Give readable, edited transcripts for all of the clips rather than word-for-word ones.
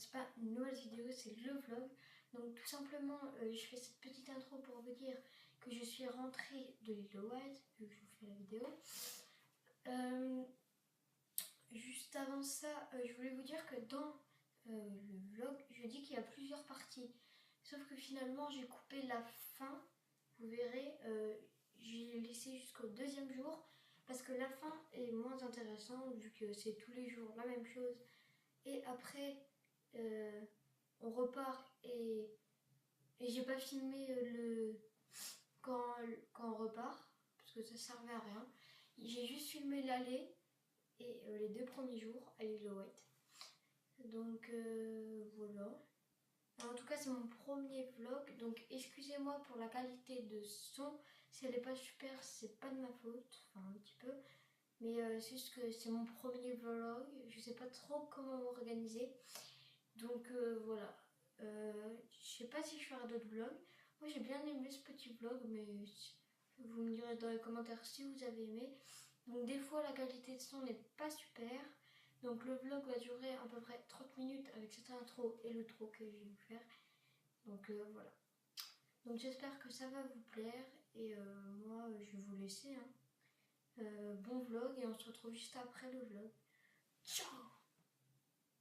c'est pas une nouvelle vidéo, c'est le vlog. Donc tout simplement, je fais cette petite intro pour vous dire que je suis rentrée de l'île de Wight, vu que je vous fais la vidéo. Juste avant ça, je voulais vous dire que dans le vlog, je dis qu'il y a plusieurs parties. Sauf que finalement, j'ai coupé la fin. Vous verrez, j'ai laissé jusqu'au deuxième jour. Parce que la fin est moins intéressante, vu que c'est tous les jours la même chose. Et après, on repart et j'ai pas filmé quand on repart. Parce que ça servait à rien. J'ai juste filmé l'aller et les 2 premiers jours à l'île de Wight. Donc voilà. En tout cas, c'est mon premier vlog, donc excusez-moi pour la qualité de son. Si elle n'est pas super, c'est pas de ma faute, enfin un petit peu. Mais c'est juste que c'est mon premier vlog, je sais pas trop comment m'organiser. Donc voilà. Je sais pas si je ferai d'autres vlogs. Moi j'ai bien aimé ce petit vlog, mais vous me direz dans les commentaires si vous avez aimé. Donc des fois la qualité de son n'est pas super. Donc le vlog va durer à peu près 30 minutes avec cette intro et l'outro que je vais vous faire. Donc voilà. Donc j'espère que ça va vous plaire et moi je vais vous laisser. Bon vlog et on se retrouve juste après le vlog. Ciao!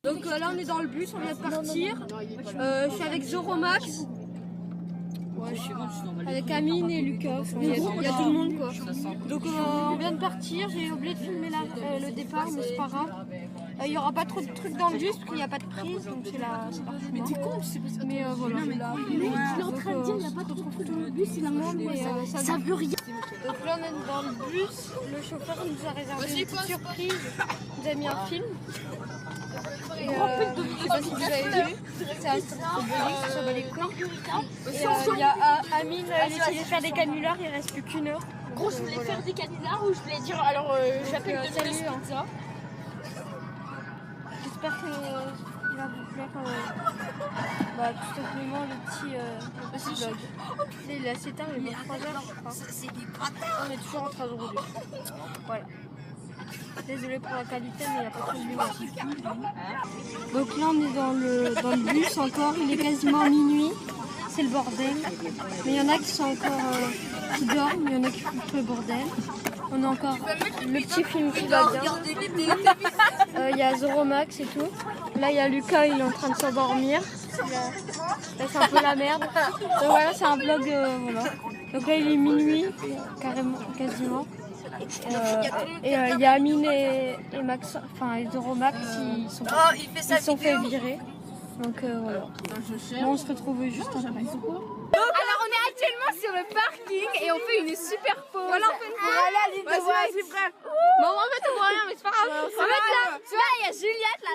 Donc là on est dans le bus, on vient de partir. Je suis avec Zoromax. Ouais, avec Amine et Lucas, il y a tout le monde quoi. Donc on vient de partir, j'ai oublié de filmer le départ, mais c'est pas grave. Il n'y aura pas trop de trucs dans le bus parce qu'il n'y a pas de prise, donc c'est parfait. Mais t'es con, c'est pas ça. Mais voilà. Il est en train de dire il n'y a pas trop de trucs dans le bus, finalement, mais ça veut rien. Donc là on est dans le bus, le chauffeur nous a réservé une petite surprise, il nous a mis un film. Et je sais pas si vous avez vu, c'est Astérix sur les cours. Et il y a Amine, il essaie de faire des canulars, il reste plus qu'une heure. Gros, je voulais faire des canulars ou je voulais dire alors j'appelle de salut, pizza. J'espère qu'il va vous plaire tout simplement le petit vlog. Il est assez tard, il est 3h je crois. C'est du gratin. On est toujours en train de rouler. Voilà. Désolée pour la qualité, mais il n'y a pas trop de lumière. Donc là on est dans le bus encore, il est quasiment minuit. C'est le bordel. Mais il y en a qui sont encore qui dorment, il y en a qui foutent le bordel. On a encore le petit film qui va bien. Il y a Zoromax et tout. Là il y a Lucas, il est en train de s'endormir. Là c'est un peu la merde. Donc voilà, c'est un vlog. Voilà. Donc là il est minuit, carrément, quasiment. Et il y a Amine et Max, enfin et Zoromax, ils sont fait virer. Donc voilà. Bon, on se retrouve juste après. Alors on est actuellement sur le parking et on fait une super pause. Voilà, on fait une pause. Voilà, l'île de Wight. C'est prêt. Bon, en fait on voit rien mais c'est pas grave. En fait là, tu vois, il y a Juliette là.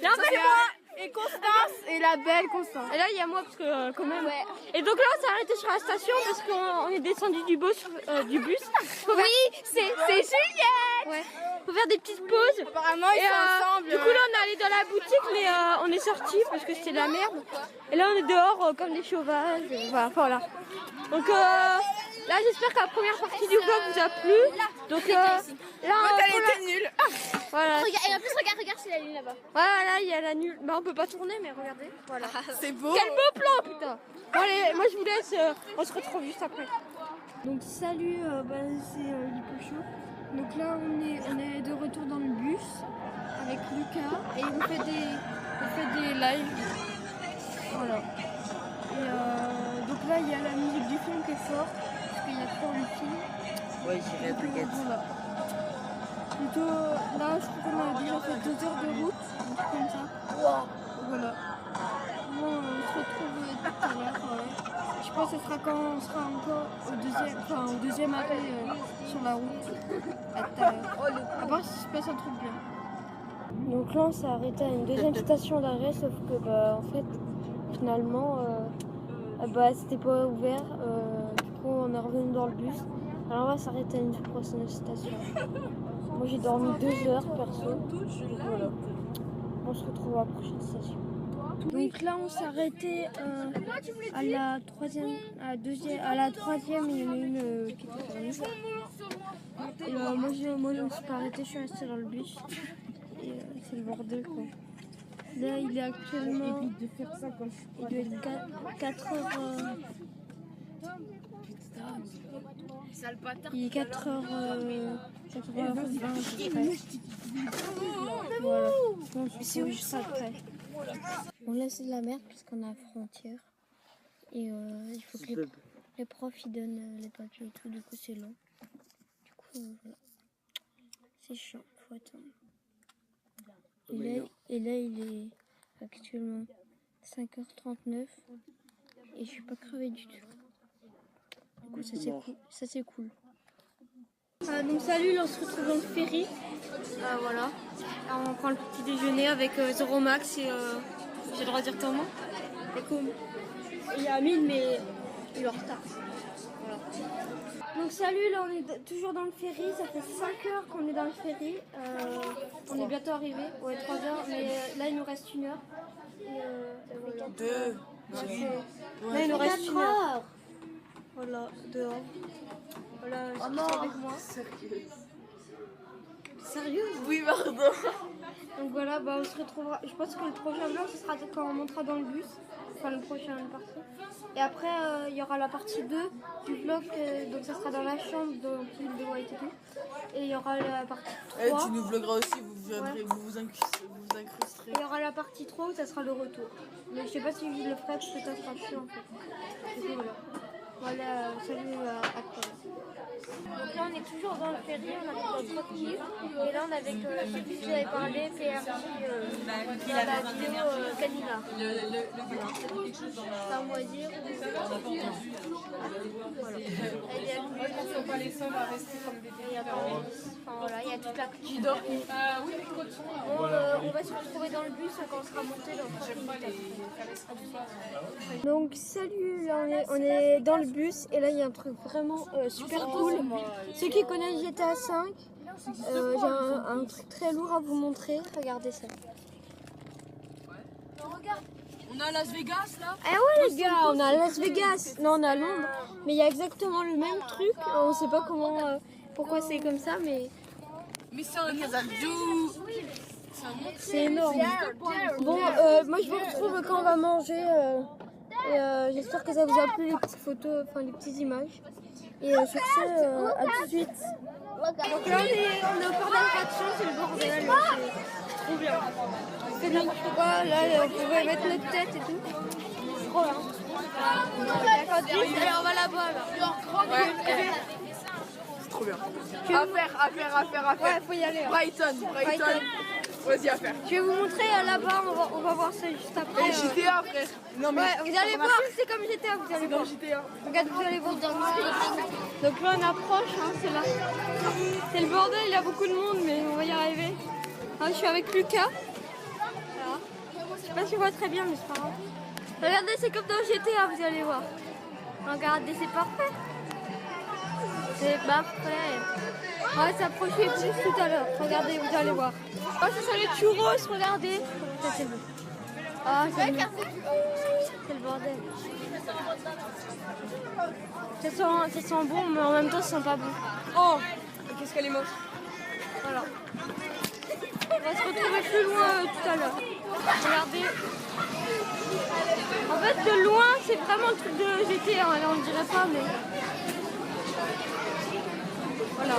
Là, c'est moi et Constance et la belle Constance. Et là il y a moi parce que quand même. Ouais. Et donc là on s'est arrêté sur la station parce qu'on est descendu du bus. Oui, c'est Juliette. Ouais. Faut faire des petites pauses. Apparemment ils sont ensemble. Du coup là on est allé dans la boutique mais on est sorti parce que c'était la merde. Et là on est dehors comme des sauvages. Voilà. Donc là j'espère que la première partie du vlog vous a plu. Donc là elle était nulle. Voilà. Et en plus regarde c'est la lune là-bas. Voilà, là il y a la nulle. Bah on peut pas tourner mais regardez. Voilà. C'est beau. Quel beau plan putain. Bon allez, moi je vous laisse, on se retrouve juste après. Donc salut, c'est Lipocho. Donc là on est de retour dans le bus avec Lucas et on fait des lives. Voilà. Et donc là il y a la musique du film qui est forte parce qu'il y a trop le film. Ouais, j'irai, t'inquiète. Voilà. Plutôt là je crois qu'on a déjà fait 2 heures de route, un truc comme ça. Wow. Voilà. Bon, on se retrouve tout à l'heure. Je pense que ce sera quand on sera encore au deuxième arrêt sur la route. À tout à l'heure. À part si se passe un truc bien. Donc là on s'est arrêté à une deuxième station d'arrêt, sauf que en fait finalement c'était pas ouvert. Du coup on est revenu dans le bus. Alors on va s'arrêter à une prochaine station. Moi j'ai dormi 2 heures perso. Voilà. On se retrouve à la prochaine station. Donc là on s'est arrêté à la troisième, il y en a une qui était fermée. Et moi je me suis pas arrêtée, je suis restée dans le bus. Et c'est le bordel quoi. Là, il est actuellement. Il doit être 4h. Il est 4h20. Voilà. Bon, c'est juste après. Bon, là, c'est de la merde puisqu'on est à la frontière. Et il faut que les profs ils donnent les papiers et tout. Du coup, c'est long. Du coup, voilà. C'est chiant. Faut attendre. Et là, il est actuellement 5h39 et je suis pas crevée du tout. Du coup, ça c'est cool. Donc salut, là, on se retrouve dans le ferry. Voilà. Alors, on prend le petit déjeuner avec Zoro Max et j'ai le droit de dire ton nom. Et comme il y a Amine, mais il est en retard. Voilà. Donc salut, là on est toujours dans le ferry, ça fait 5 heures qu'on est dans le ferry, on est bientôt arrivé, ouais 3 heures, mais là il nous reste 1 heure. Et voilà. 2. Là il nous reste 1 heure. Voilà, dehors. Voilà, avec moi. Sérieux? Oui, pardon. Donc voilà, bah, on se retrouvera. Je pense que le prochain vlog, ce sera quand on montera dans le bus. Enfin, le prochain partie. Et après, il y aura la partie 2 du vlog. Donc ça sera dans la chambre de l'île de White et tout. Et il y aura la partie 3. Tu nous vlogueras aussi, vous viendrez, vous incrusterez. Il y aura la partie 3 où ça sera le retour. Mais je sais pas si je le ferai parce que ça sera chiant en fait. Du coup, voilà. Voilà, salut à toi. Donc là on est toujours dans le ferry, on est avec notre équipe. Et là on est avec celui qui vous avait parlé, PRJ, dans la vidéo Canila. Enfin, moi dire. Voilà. Et il y a nous qui ne sont pas les seuls à rester comme des bébés. Enfin voilà, il y a toute la qui dort. On va se retrouver dans le bus quand on sera monté dans le train. Donc salut, là on est dans le bus et là il y a un truc vraiment super cool. Ceux qui connaissent GTA 5, j'ai un truc très lourd à vous montrer. Regardez ça. On a Las Vegas là. Ah ouais les gars, on est à Las Vegas. Non, on est à Londres. Mais il y a exactement le même truc. On sait pas comment, pourquoi c'est comme ça, mais c'est un Kazadou. c'est énorme. Bon, moi je vous retrouve quand on va manger. Et j'espère que ça vous a plu les petites photos, enfin les petites images. Et sur ce, à tout de suite. Donc là on est au port d'attraction, c'est le bordel. C'est trop bien. On fait n'importe quoi, là on pouvait mettre notre tête et tout. C'est trop bien. Et on va là-bas là. Ouais. C'est trop bien. À faire. Ouais, faut y aller. Hein. Brighton. Vas-y, à faire. Je vais vous montrer là-bas, on va voir ça juste après. Et GTA, frère. Non, mais ouais, vous allez voir, c'est comme GTA, vous allez voir. GTA. Regarde, vous allez voir. Donc là on approche, hein, c'est là. C'est le bordel, il y a beaucoup de monde, mais on va y arriver. Hein, je suis avec Lucas. Voilà. Je sais pas si on voit très bien, mais c'est pas grave. Regardez, c'est comme dans GTA, vous allez voir. Regardez, c'est parfait. C'est parfait. On va s'approcher plus tout à l'heure. Regardez, vous allez voir. Oh, ce sont les churros, regardez. Ça, c'est bon. Ah, c'est le bordel. Ça sent bon, mais en même temps, ça sent pas bon. Oh, qu'est-ce qu'elle est moche. Voilà. On va se retrouver plus loin tout à l'heure. Regardez. En fait, de loin, c'est vraiment le truc de GTA. Hein. Là, on ne dirait pas, mais... Voilà.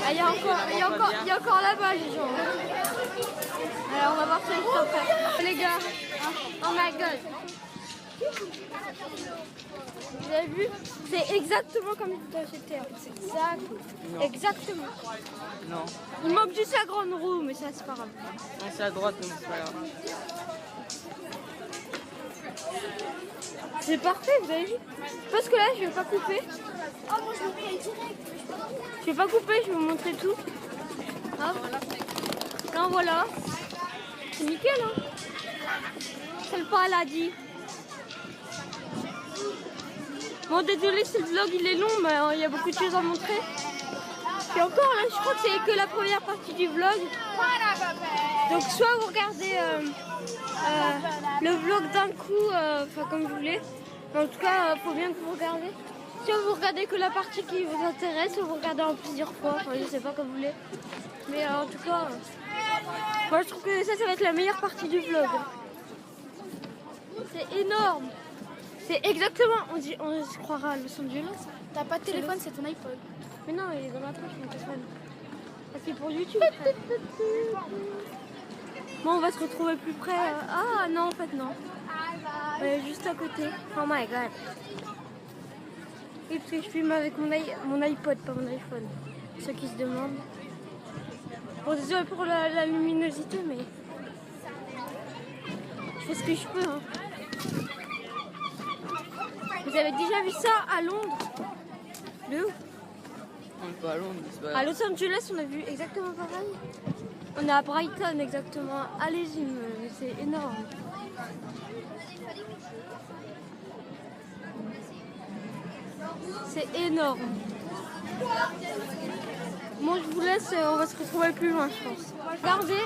Ah, il y a encore là-bas, les gens. Alors, on va voir ça juste après. Les gars, oh my god. Vous avez vu? C'est exactement comme dans GTA. C'est exact. Non. Exactement. Non. Il manque juste la grande roue, mais ça, c'est pas grave. Non, c'est à droite, mais c'est pas grave. C'est parfait, vous avez vu? Parce que là, je vais pas couper. Je vais pas couper, je vais vous montrer tout. Hop. Là, voilà. C'est nickel, hein? C'est le paradis. Bon, désolé si le vlog il est long, mais il y a beaucoup de choses à montrer. Et encore, là, je crois que c'est que la première partie du vlog. Donc, soit vous regardez le vlog d'un coup, enfin comme vous voulez. Mais en tout cas, faut bien que vous regardez. Soit vous regardez que la partie qui vous intéresse, ou vous regardez en plusieurs fois. Enfin, je sais pas comme vous voulez. Mais en tout cas, Moi je trouve que ça va être la meilleure partie du vlog. C'est énorme. C'est exactement, on se croira à Los Angeles. T'as pas de téléphone, c'est ton iPhone. Mais non, il est dans ma poche mon téléphone. Ah, c'est pour YouTube. Bon, on va se retrouver plus près. Ah non, en fait non. Juste à côté. Oh my god. Oui, parce que je filme avec mon iPod, pas mon iPhone. Ceux qui se demandent. Bon, désolé pour la luminosité, mais je fais ce que je peux. Hein. Vous avez déjà vu ça à Londres? De où? On est pas à Londres, c'est pas... À Los Angeles, on a vu exactement pareil. On est à Brighton exactement. Allez-y, c'est énorme. C'est énorme. Bon, je vous laisse, on va se retrouver plus loin, je pense. Regardez.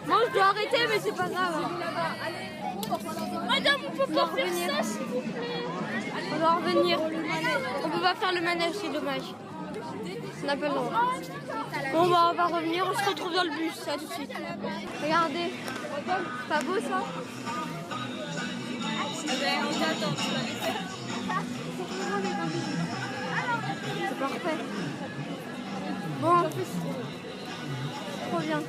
Moi, je dois arrêter, mais c'est pas grave. Madame, on peut pas faire ça, s'il vous plaît. On doit revenir. On peut pas faire le manège, c'est dommage. On n'a pas le droit. Bon, bah, on va revenir, on se retrouve dans le bus, à tout de suite. Regardez. C'est pas beau ça? On t'attend, tu vas les faire. C'est parfait. Bon, trop bien.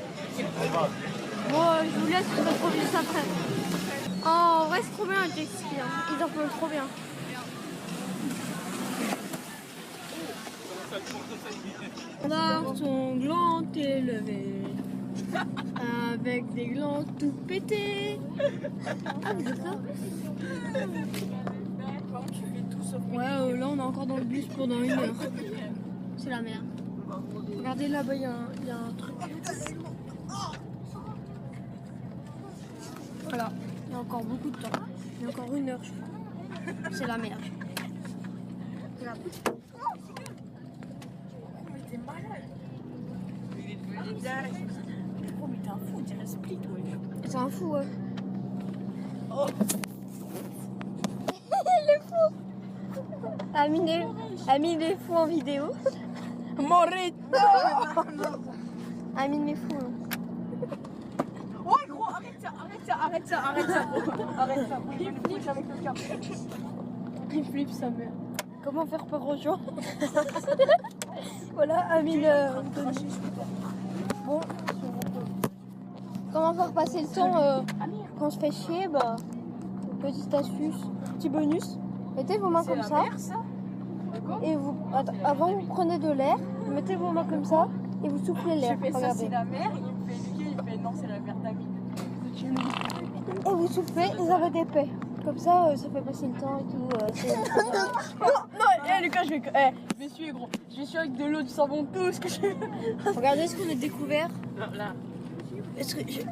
Bon, je vous laisse, on se retrouve juste après. Oh, en vrai, c'est trop bien le jet ski. Hein. Ils en font trop bien. Dans son gland élevé, avec des glands tout pétés. Ah, vous êtes là? Ouais, là on est encore dans le bus pendant 1 heure. C'est la merde. Regardez là-bas, il y a un truc. Voilà, il y a encore beaucoup de temps. Il y a encore 1 heure, je crois. C'est la merde. Regarde. T'es malade. Il est devenu dingue. Oh mais t'es un fou, on dirait Split, ouais. C'est un fou, ouais. Oh. Il est fou. Amine est fou en vidéo. Morito. Amine est fou. Hein. Ouais gros, arrête ça. Arrête ça. Il flippe avec le cap. Il flippe sa mère. Comment faire peur aux gens? Voilà, Amine. Bon. Comment faire passer le temps quand on se fait chier? Bah, petite astuce, petit bonus. Mettez vos mains comme ça. Et vous, avant vous prenez de l'air, vous mettez vos mains comme ça et vous soufflez l'air. Je fais ça, c'est la mer. Il me fait éduquer, il me fait non, c'est la mère d'Amine. Et vous soufflez et ça va d'épais. Comme ça, ça fait passer le temps et tout. Non, Lucas, je vais suer gros. Je vais suer avec de l'eau, du savon, tout ce que je veux. Regardez ce qu'on a découvert. Là.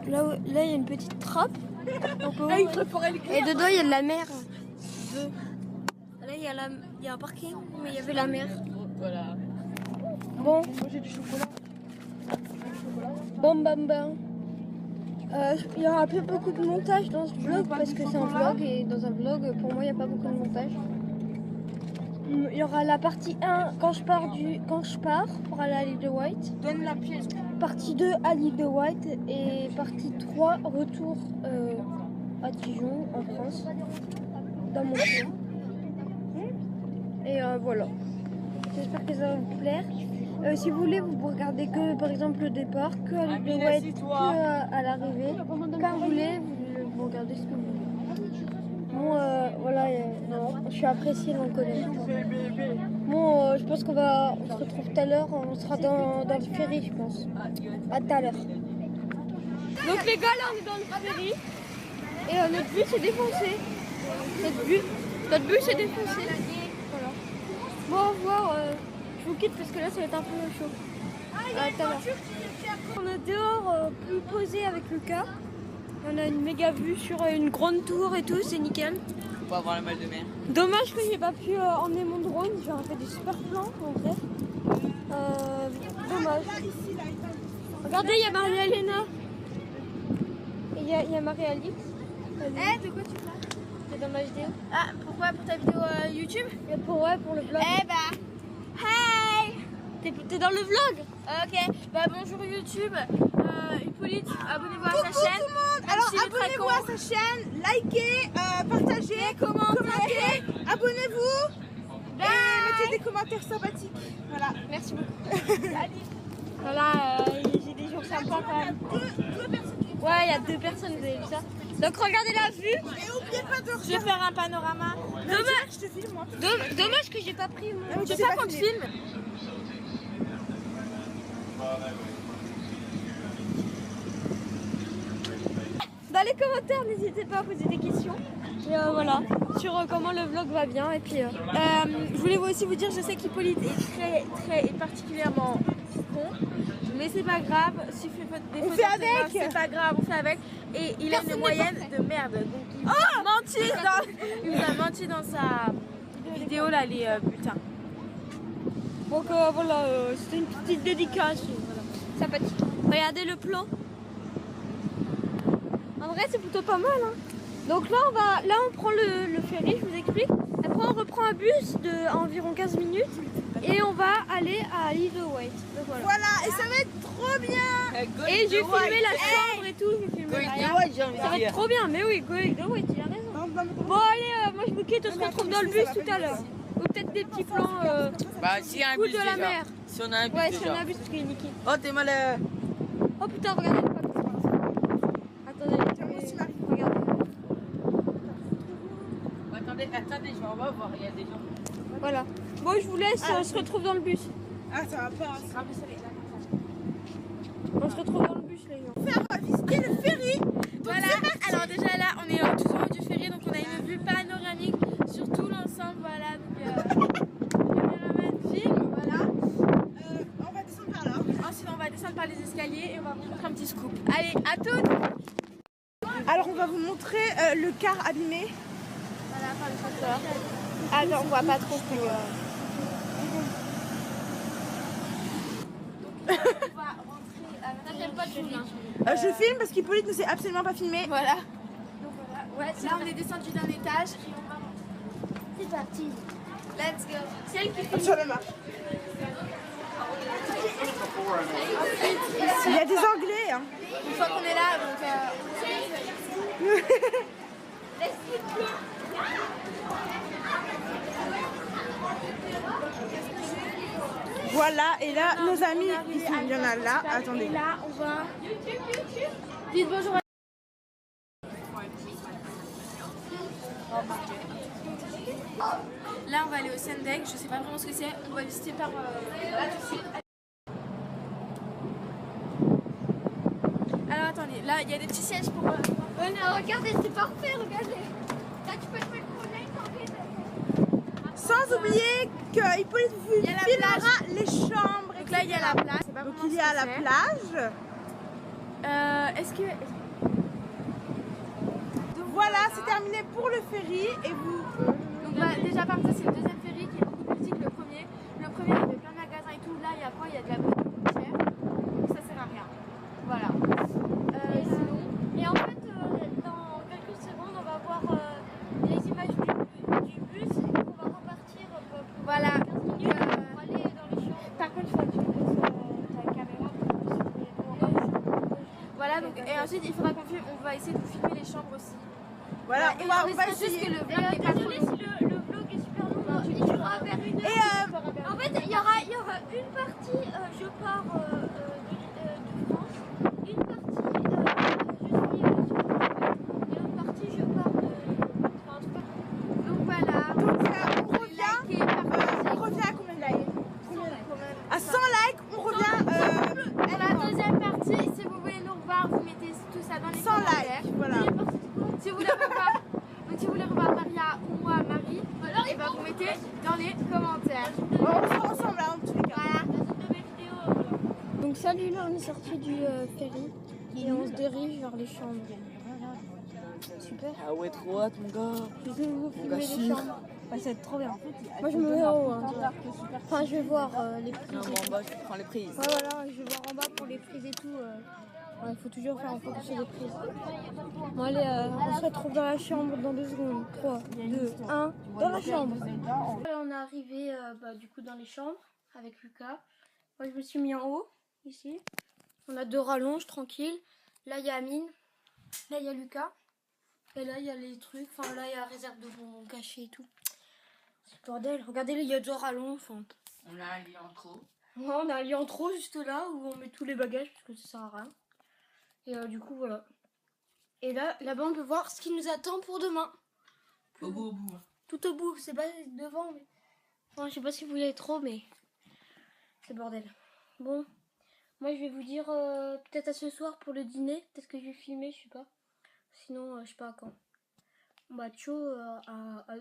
Là, il y a une petite trappe. Là, il préférait le Et dedans, il y a de la mer. Là, il y a un parking, mais il y avait la mer. Voilà. Bon. Moi, j'ai du chocolat. Bam. Il y aura plus beaucoup de montage dans ce vlog parce que c'est un vlog et dans un vlog, pour moi, il n'y a pas beaucoup de montage. Il y aura la partie 1 quand je pars pour aller à l'île de White. Donne la pièce. Partie 2 à l'île de White et partie 3 retour à Dijon en France dans mon train. Et voilà. J'espère que ça va vous plaire. Si vous voulez, vous regardez que par exemple le départ, que à l'île de White, que à l'arrivée. Quand vous voulez, vous regardez ce que vous voulez. Bon, voilà, non, je suis appréciée donc bon, je pense on se retrouve tout à l'heure, on sera dans le ferry, je pense. À tout à l'heure. Donc les gars, là on est dans le ferry et notre bus est défoncé. Notre bus est défoncé. Voilà. Bon, au revoir. Je vous quitte parce que là ça va être un peu chaud. À tout à l'heure. On est dehors, plus posé avec Lucas. On a une méga vue sur une grande tour et tout, c'est nickel. Faut pas avoir la mal de mer. Dommage que j'ai pas pu emmener mon drone, j'aurais fait des super plans en vrai. Dommage. Regardez, il y a Marie-Alena. Et il y a Marie-Alix. De quoi tu parles? C'est dans ma vidéo. Ah, pourquoi? Pour ta vidéo YouTube? Et pour le vlog. Hey! T'es dans le vlog? Ok, bah bonjour YouTube. Hippolyte, abonnez-vous à sa chaîne. Tout le monde. Alors abonnez-vous à sa chaîne, likez, partagez, commentez, abonnez-vous et mettez des commentaires sympathiques. Voilà. Merci beaucoup. Voilà, j'ai des gens sympas quand même. Deux personnes. Ouais, il y a 2 personnes, vous avez vu ça. Donc regardez la vue. Et n'oubliez pas de Je vais faire un panorama. Dommage, je te filme moi. Dommage que j'ai pas pris mon... Je sais pas qu'on te filme. Dans les commentaires, n'hésitez pas à poser des questions. Et voilà, sur comment le vlog va bien. Et puis, Je voulais aussi vous dire, je sais qu'Hippolyte est particulièrement con, mais c'est pas grave. Si vous faites des photos, fait avec. c'est pas grave, on fait avec. Et il a une moyenne de merde. Donc il vous a menti dans sa vidéo là, les bulletins. donc voilà, c'était une petite dédicace. Voilà. Sympathique. Regardez le plan. En vrai, c'est plutôt pas mal. Hein. Donc là, on prend le ferry, je vous explique. Après, on reprend un bus de environ 15 minutes et on va aller à l'île de White. Donc voilà. Voilà, et ça va être trop bien. Et j'ai filmé la chambre et tout. J'ai filmé ça va être trop bien. Mais oui, Going the White, il a raison. Bon, allez, moi je vous quitte. On se retrouve dans le bus tout à l'heure. Ou peut-être des petits plans s'il y a un cool bus de la déjà. mer. Si on a un bus Ouais, déjà. si on a un bus parce qu'il est niqué. Oh, t'es mal. Oh putain, regardez le papier. Attendez, regardez. Attendez, je vais en bas voir, il y a des gens. Voilà. Bon, je vous laisse, on se retrouve dans le bus. Ah, ça va pas. On se retrouve dans le bus, les gens. On va visiter le ferry. Voilà, alors déjà là, on est tout en haut du ferry, donc on a une vue panoramique sur tout l'ensemble. Voilà, donc caméraman film, voilà. On va descendre par là. Ensuite, on va descendre par les escaliers et on va vous montrer un petit scoop. Allez, à toutes. Alors, on va vous montrer le car abîmé. Voilà, par le tracteur. Ah non, on voit pas trop. On va rentrer à l'intérieur pas de ferry. Je filme parce qu'Hippolyte ne s'est absolument pas filmé. Voilà. Donc voilà. Ouais, là on est descendu d'un étage et on va monter. C'est parti. Let's go. Celle qui filme. Sur la marche. Il y a des Anglais. Hein. Une fois qu'on est là, donc. Voilà, et là, nos amis, il y en a là. Attendez. Et là, on va. Dites bonjour à. Là, on va aller au Sendek. Je sais pas vraiment ce que c'est. On va visiter par là tout de suite. Alors attendez, là il y a des petits sièges pour. Oh non, regardez, c'est parfait, regardez. Là, tu peux te mettre au nez, Sans oublier que Hippolyte vous Il y a la filmera les chambres. Donc là, il y a la plage. Donc il y a la plage. Est-ce que. Voilà, c'est terminé pour le ferry. Et vous. Donc bah, déjà par ça, c'est le deuxième ferry qui est beaucoup plus petit que le premier. Le premier, il y avait plein de magasins et tout. Là, il y a quoi? Il y a de la boîte de poussière. Donc ça sert à rien. Voilà. Sinon. Et en fait, dans quelques secondes, on va voir les images du bus et on va repartir pour Voilà. 15 minutes pour aller dans les chambres. Par contre, il faut que tu laisses ta caméra pour que tu puisses. Voilà, donc, et ensuite, il faudra qu'on filme. On va essayer de vous filmer les chambres aussi. Voilà, Et on va juste essayer. que le vlog n'est pas trop Désolée long. si le vlog est super long, il durera vers 1 heure. En fait, il y aura une partie, je pars de France, une partie, je suis sur le et l'autre partie, je pars de. Enfin, en tout cas, Donc voilà. Donc on revient. Likez, partagez. On revient à combien de likes? À 100 likes, on revient. Et la deuxième partie, si vous voulez nous revoir, vous mettez tout ça dans les 100 commentaires. likes, voilà. Si vous voulez revoir, donc si vous voulez revoir Maria ou moi, Marie, et ben vous mettez dans les commentaires. On sera ensemble là, en tous les cas. Voilà. Donc salut, là on est sorti du ferry et on se dirige vers les chambres. Super. Ah ouais, trop hâte, mon gars. Je vais vous filmer les sûr. chambres. Ouais, ça va être trop bien. Moi je me mets en haut. Hein, enfin, je vais voir les prises. Non, mais en bas, je prends les prises. Ouais, voilà, je vais voir en bas pour les prises et tout. Il faut toujours faire en fonction des prises. Bon, allez, on se retrouve dans la chambre dans 2 secondes. 3, 2, 1, dans la chambre. On est arrivé du coup dans les chambres avec Lucas. Moi je me suis mis en haut, ici. On a 2 rallonges tranquille. Là il y a Amine. Là il y a Lucas. Et là il y a les trucs. Enfin là il y a la réserve de bonbons cachés et tout. C'est le bordel. Regardez là il y a 2 rallonges. Enfin, On a un lit en trop. ouais, on a un lit en trop juste là où on met tous les bagages parce que ça sert à rien. Et du coup voilà. Et là, là-bas on peut voir ce qui nous attend pour demain. Au bout, au bout. Hein. Tout au bout, c'est pas devant mais... Enfin, je sais pas si vous voulez trop mais... C'est le bordel. Bon, moi je vais vous dire peut-être à ce soir pour le dîner. Peut-être que je vais filmer, je sais pas. Sinon, je sais pas à quand. Bah ciao,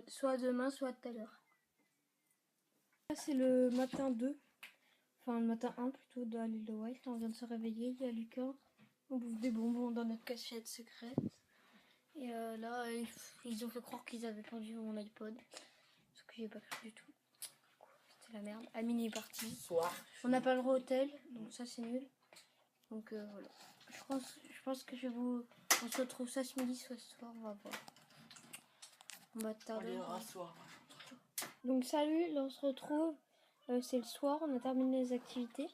soit demain, soit tout à l'heure. Là c'est le matin 2. Enfin le matin 1 plutôt dans l'île de White. Là, on vient de se réveiller, il y a Lucas. On bouffe des bonbons dans notre cachette secrète. Et là, ils ont fait croire qu'ils avaient perdu mon iPod. Ce que j'ai pas cru du tout. C'était la merde. Amine est partie. Soir. On n'a pas le droit au hôtel, donc ça c'est nul. Donc voilà. Je pense que on se retrouve ça ce midi, soit ce soir, on va voir. On va tarder. Soir. Donc salut, là on se retrouve. C'est le soir, on a terminé les activités.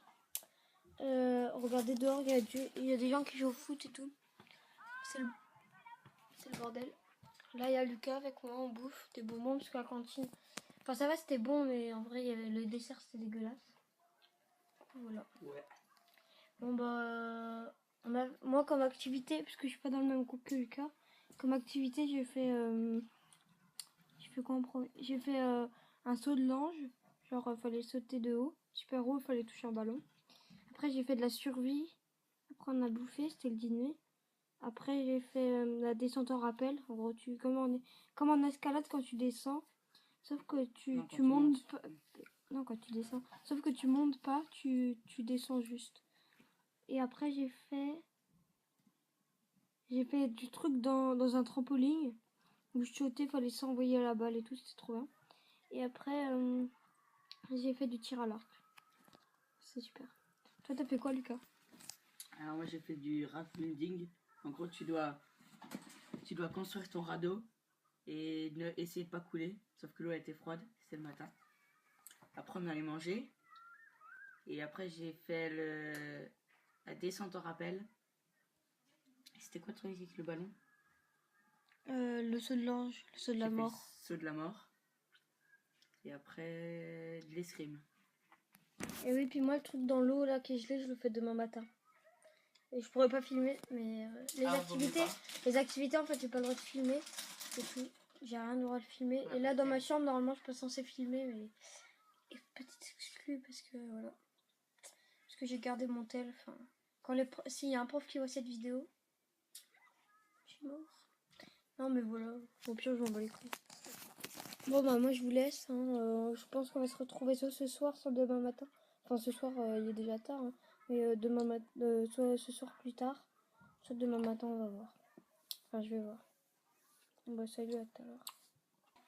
Regardez dehors, il y a des gens qui jouent au foot et tout. C'est le bordel. Là il y a Lucas avec moi, on bouffe des bonbons parce que la cantine... Enfin ça va, c'était bon, mais en vrai le dessert c'était dégueulasse. Voilà. Ouais. Bon bah... moi comme activité, parce que je suis pas dans le même groupe que Lucas, comme activité j'ai fait... J'ai fait un saut de l'ange. Genre fallait sauter de haut. Super haut, fallait toucher un ballon. Après j'ai fait de la survie. Après on a bouffé, c'était le dîner. Après j'ai fait la descente en rappel. En gros, comme en escalade quand tu descends. Sauf que tu montes pas. Non, quand tu descends. Sauf que tu montes pas, tu descends juste. Et après j'ai fait du truc dans un trampoline. Où je sautais, fallait s'envoyer la balle et tout, c'était trop bien. Et après j'ai fait du tir à l'arc. C'est super. Toi t'as fait quoi Lucas? Alors moi j'ai fait du raft building. En gros tu dois construire ton radeau et essayer de pas couler. Sauf que l'eau était froide, c'était le matin. Après on allait manger. Et après j'ai fait la descente en rappel. C'était quoi le truc avec le ballon? Le saut de l'ange, le saut de la mort. Le saut de la mort. Et après de l'escrime. Et oui, puis moi le truc dans l'eau là qui est gelé, je le fais demain matin. Et je pourrais pas filmer, mais les activités en fait j'ai pas le droit de filmer. C'est tout. J'ai rien le droit de filmer. Et là dans ma chambre normalement je suis pas censée filmer, mais et petite exclue parce que voilà. Parce que j'ai gardé mon tel. Enfin, s'il y a un prof qui voit cette vidéo, je suis mort. Non mais voilà. Au pire je m'en bats les couilles. Bon bah moi je vous laisse. Hein. Je pense qu'on va se retrouver soit ce soir, soit demain matin. Enfin ce soir il est déjà tard. Hein. Mais demain matin, soit ce soir plus tard, soit demain matin on va voir. Enfin je vais voir. Bon bah salut, à tout à l'heure.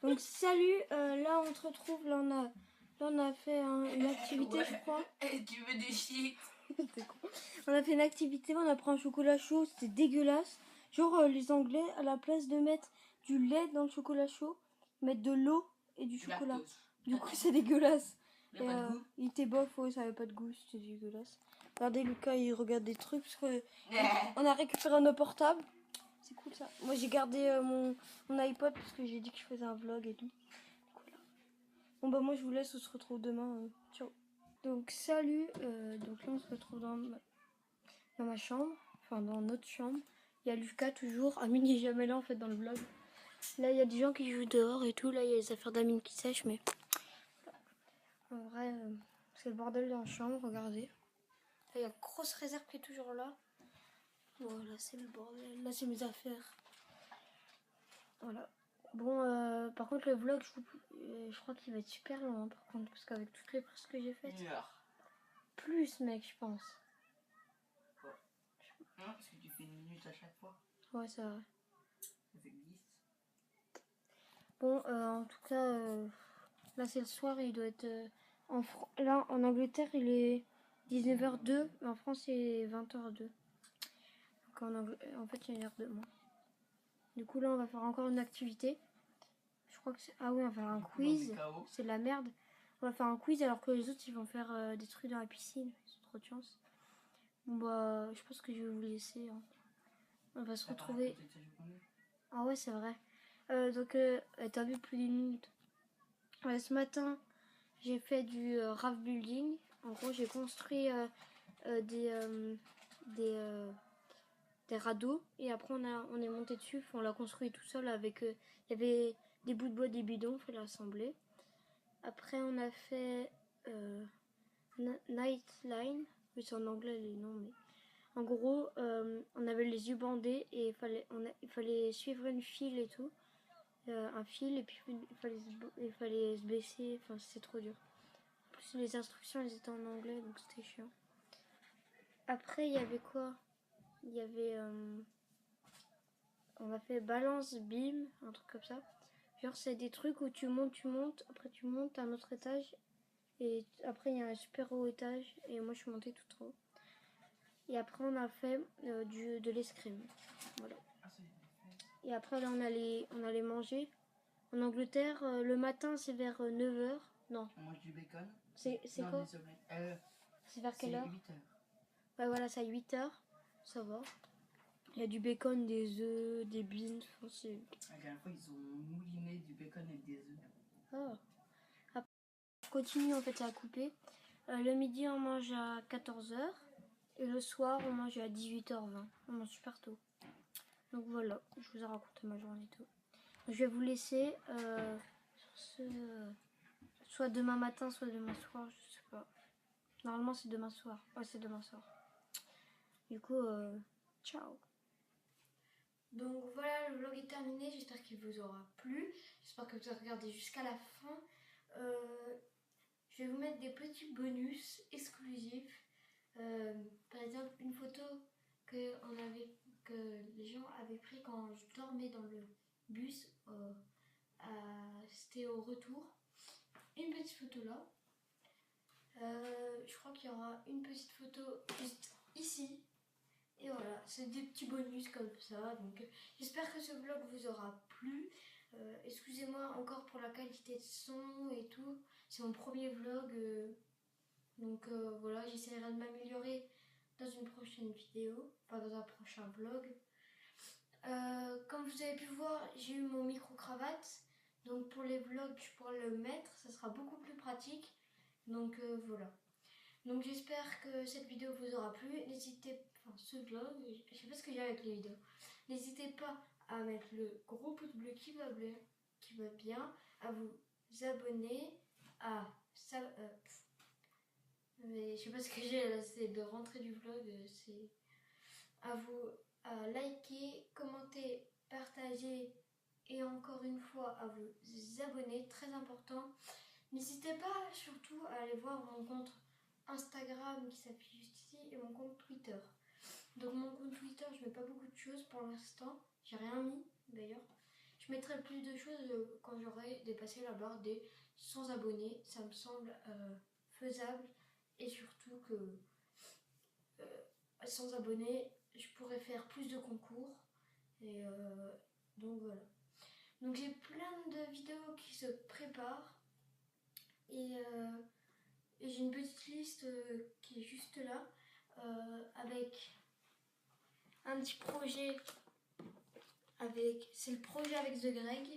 Donc salut, là on se retrouve, là on a fait une activité je crois. Tu veux des shit? On a fait une activité, on a pris un chocolat chaud, c'était dégueulasse. Genre les Anglais, à la place de mettre du lait dans le chocolat chaud, mettre de l'eau et du chocolat. Lactose. Du coup c'est dégueulasse. Il y a pas de goût. Il était bof, ouais, ça avait pas de goût, c'était dégueulasse. Regardez Lucas, il regarde des trucs parce que on a récupéré nos portables. C'est cool ça. Moi j'ai gardé mon iPod parce que j'ai dit que je faisais un vlog et tout. Cool. Bon bah moi je vous laisse, on se retrouve demain. Ciao. Donc salut, donc là on se retrouve dans ma chambre, enfin dans notre chambre. Il y a Lucas toujours, Amine n'est jamais là en fait dans le vlog. Là il y a des gens qui jouent dehors et tout, là il y a les affaires d'Amine qui sèchent mais... En vrai, c'est le bordel dans la chambre, regardez. Là il y a une grosse réserve qui est toujours là. Voilà, c'est le bordel, là c'est mes affaires. Voilà. Bon, par contre le vlog, je crois qu'il va être super long hein, par contre, parce qu'avec toutes les prises que j'ai faites... 1 heure. Plus mec, je pense. Non, parce que tu fais 1 minute à chaque fois. Ouais, c'est vrai. Ça fait 10. Bon, en tout cas, là c'est le soir et il doit être... Là, en Angleterre, il est 19h02, mais en France, c'est 20h02. Donc en fait, il y a une heure de moins. Du coup, là, on va faire encore une activité. Je crois que c'est... Ah oui, on va faire un quiz. C'est de la merde. On va faire un quiz alors que les autres, ils vont faire des trucs dans la piscine. Ils ont trop de chance. Bon bah, je pense que je vais vous laisser. Hein. On va se retrouver. Ah ouais, c'est vrai. T'as vu plus d'une minute. Ouais, ce matin, j'ai fait du raft building. En gros, j'ai construit des radeaux. Et après, on est monté dessus. On l'a construit tout seul avec... Il y avait des bouts de bois, des bidons. Il fallait assembler. Après, on a fait Nightline. Oui, c'est en anglais les noms, mais... En gros, on avait les yeux bandés et il fallait suivre une file et tout. Un fil et puis il fallait se baisser. Enfin, c'était trop dur. En plus, les instructions, elles étaient en anglais, donc c'était chiant. Après, il y avait quoi? Il y avait... on a fait balance, beam, un truc comme ça. Genre, c'est des trucs où tu montes. Après, tu montes à un autre étage. Et après, il y a un super haut étage. Et moi, je suis montée tout en haut. Et après, on a fait de l'escrime. Voilà. Et après, là, on allait manger. En Angleterre, le matin, c'est vers 9h. Non. On mange du bacon. C'est quoi? C'est vers quelle heure? 8h. Ouais, voilà, c'est à 8h. Ça va. Il y a du bacon, des œufs, des beans. Enfin, la dernière fois, ils ont mouliné du bacon avec des œufs. Ah. Après, on continue en fait à couper. Le midi, on mange à 14h. Et le soir, on mange à 18h20. On mange super tôt. Donc voilà, je vous ai raconté ma journée et tout. Donc, je vais vous laisser sur ce... soit demain matin, soit demain soir, je sais pas. Normalement, c'est demain soir. Ouais, c'est demain soir. Du coup, ciao. Donc voilà, le vlog est terminé. J'espère qu'il vous aura plu. J'espère que vous avez regardé jusqu'à la fin. Je vais vous mettre des petits bonus exclusifs. Par exemple, une photo que les gens avaient pris quand je dormais dans le bus. C'était au retour. Une petite photo là. Je crois qu'il y aura une petite photo juste ici. Et voilà, c'est des petits bonus comme ça. Donc j'espère que ce vlog vous aura plu. Excusez-moi encore pour la qualité de son et tout. C'est mon premier vlog. Donc voilà, j'essaierai de m'améliorer dans une prochaine vidéo. Enfin dans un prochain vlog. Comme vous avez pu voir, j'ai eu mon micro-cravate. Donc pour les vlogs, je pourrai le mettre. Ça sera beaucoup plus pratique. Donc voilà. Donc j'espère que cette vidéo vous aura plu. N'hésitez pas, ce vlog, je sais pas ce que j'ai avec les vidéos. N'hésitez pas à mettre le gros pouce bleu qui va bien, à vous abonner, mais je sais pas ce que j'ai là, c'est de rentrer du vlog, c'est à liker, commenter, partager et encore une fois à vous abonner, très important. N'hésitez pas surtout à aller voir mon compte Instagram qui s'affiche juste ici et mon compte Twitter. Donc mon compte Twitter, je mets pas beaucoup de choses pour l'instant, j'ai rien mis d'ailleurs. Je mettrai plus de choses quand j'aurai dépassé la barre des 100 abonnés, ça me semble faisable et surtout que à 100 abonnés, je pourrais faire plus de concours et donc voilà. Donc j'ai plein de vidéos qui se préparent et j'ai une petite liste qui est juste là avec un petit projet c'est le projet avec The Greg.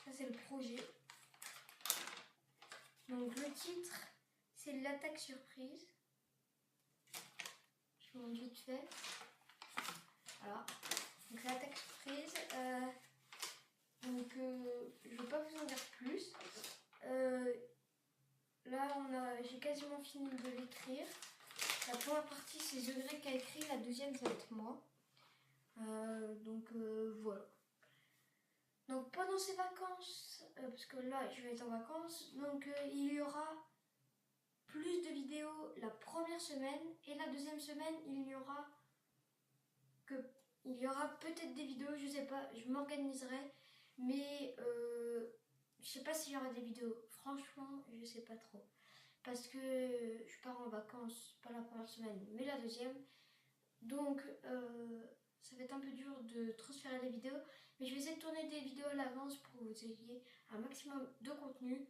Ça c'est le projet. Donc le titre c'est l'attaque surprise. Je vous montre vite fait. Voilà. Donc l'attaque surprise. Je ne vais pas vous en dire plus. Là, j'ai quasiment fini de l'écrire. La première partie, c'est The Greg qui a écrit. La deuxième, ça va être moi. Voilà. Donc pendant ces vacances, parce que là, je vais être en vacances, donc il y aura plus de vidéos la première semaine. Et la deuxième semaine, il y aura peut-être des vidéos, je sais pas, je m'organiserai. Mais je sais pas s'il y aura des vidéos. Franchement, je sais pas trop. Parce que je pars en vacances, pas la première semaine, mais la deuxième. Donc, ça va être un peu dur de transférer les vidéos. Mais je vais essayer de tourner des vidéos à l'avance pour que vous ayez un maximum de contenu,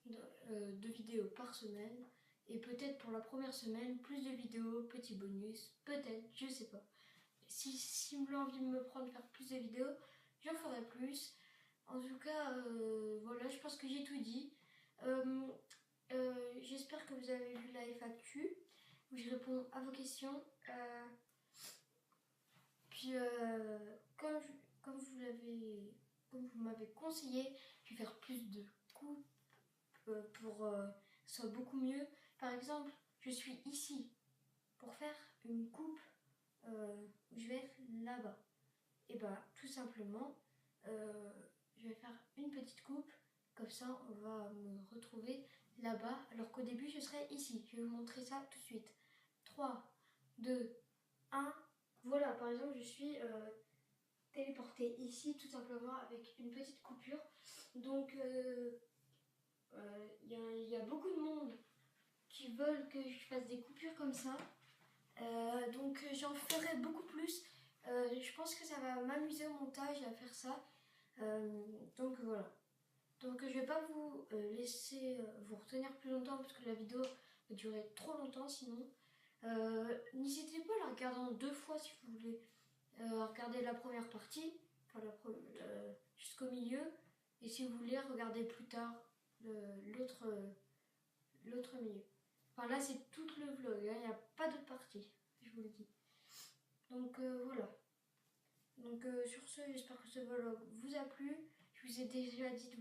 de vidéos par semaine. Et peut-être pour la première semaine, plus de vidéos, petits bonus, peut-être, je sais pas. Si me l'envie de me prendre faire plus de vidéos, j'en ferai plus. En tout cas, voilà, je pense que j'ai tout dit. J'espère que vous avez vu la FAQ où je réponds à vos questions. Puis, comme vous m'avez conseillé, je vais faire plus de coupes pour que ce soit beaucoup mieux. Par exemple, je suis ici pour faire une coupe. Je vais être là-bas. Et bah, tout simplement, je vais faire une petite coupe. Comme ça, on va me retrouver là-bas. Alors qu'au début, je serai ici. Je vais vous montrer ça tout de suite. 3, 2, 1. Voilà, par exemple, je suis téléportée ici, tout simplement, avec une petite coupure. Donc, il y a beaucoup de monde qui veulent que je fasse des coupures comme ça. Donc, j'en ferai beaucoup plus. Je pense que ça va m'amuser au montage à faire ça. Donc, voilà. Donc, je vais pas vous laisser vous retenir plus longtemps parce que la vidéo va durer trop longtemps sinon. N'hésitez pas à la regarder en 2 fois si vous voulez regarder la première partie, enfin jusqu'au milieu, et si vous voulez regarder plus tard l'autre milieu. Enfin là c'est tout le vlog, hein, il n'y a pas d'autre partie, je vous le dis. Donc voilà. Donc sur ce, j'espère que ce vlog vous a plu. Je vous ai déjà dit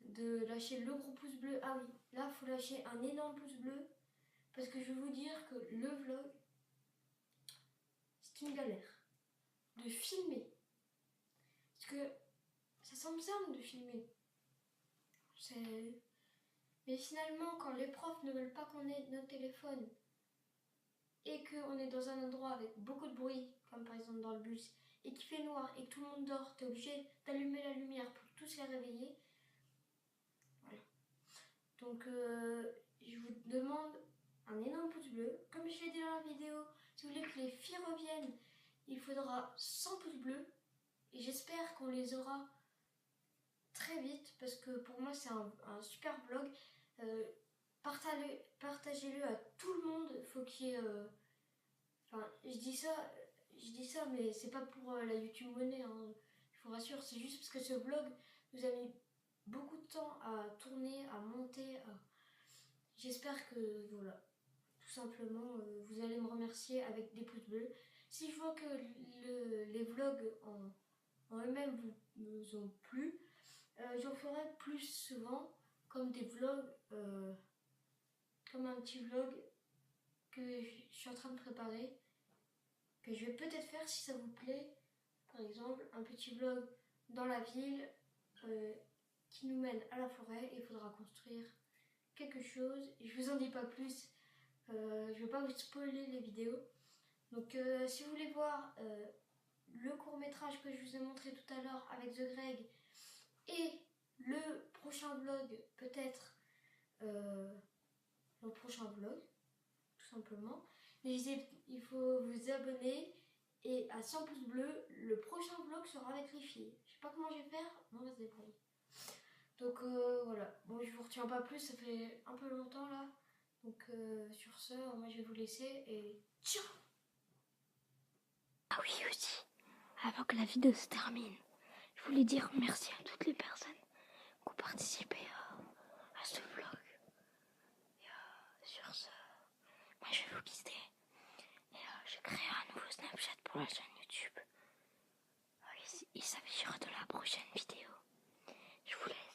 de lâcher le gros pouce bleu. Ah oui, là il faut lâcher un énorme pouce bleu. Parce que je vais vous dire que le vlog, c'est une galère de filmer. Parce que ça semble simple de filmer. Mais finalement, quand les profs ne veulent pas qu'on ait notre téléphone et qu'on est dans un endroit avec beaucoup de bruit, comme par exemple dans le bus, et qu'il fait noir et que tout le monde dort, t'es obligé d'allumer la lumière pour tous les réveiller. Voilà. Donc, je vous demande un énorme pouce bleu. Comme je l'ai dit dans la vidéo, si vous voulez que les filles reviennent, il faudra 100 pouces bleus. Et j'espère qu'on les aura très vite parce que pour moi c'est un super vlog. Partagez-le à tout le monde. Faut qu'il y ait... Enfin, je dis ça, mais c'est pas pour la YouTube monnaie. Hein. Je vous rassure, c'est juste parce que ce vlog nous a mis beaucoup de temps à tourner, à monter. J'espère que voilà. Tout simplement, vous allez me remercier avec des pouces bleus. Si je vois que les vlogs en eux-mêmes vous ont plu, j'en ferai plus souvent comme des vlogs, comme un petit vlog que je suis en train de préparer, que je vais peut-être faire si ça vous plaît. Par exemple, un petit vlog dans la ville qui nous mène à la forêt et il faudra construire quelque chose. Et je vous en dis pas plus. Je ne vais pas vous spoiler les vidéos. Donc si vous voulez voir le court-métrage que je vous ai montré tout à l'heure avec The Greg et le prochain vlog, peut-être le prochain vlog, tout simplement, il faut vous abonner et à 100 pouces bleus, le prochain vlog sera avec les filles. Je sais pas comment je vais faire, mais on va se débrouiller. Donc voilà, bon je vous retiens pas plus, ça fait un peu longtemps là. Donc sur ce, moi je vais vous laisser et ciao. Ah oui aussi, avant que la vidéo se termine, je voulais dire merci à toutes les personnes qui ont participé à ce vlog. Et sur ce, moi je vais vous quitter. Et j'ai créé un nouveau Snapchat pour la chaîne YouTube. Il s'affichera dans la prochaine vidéo. Je vous laisse.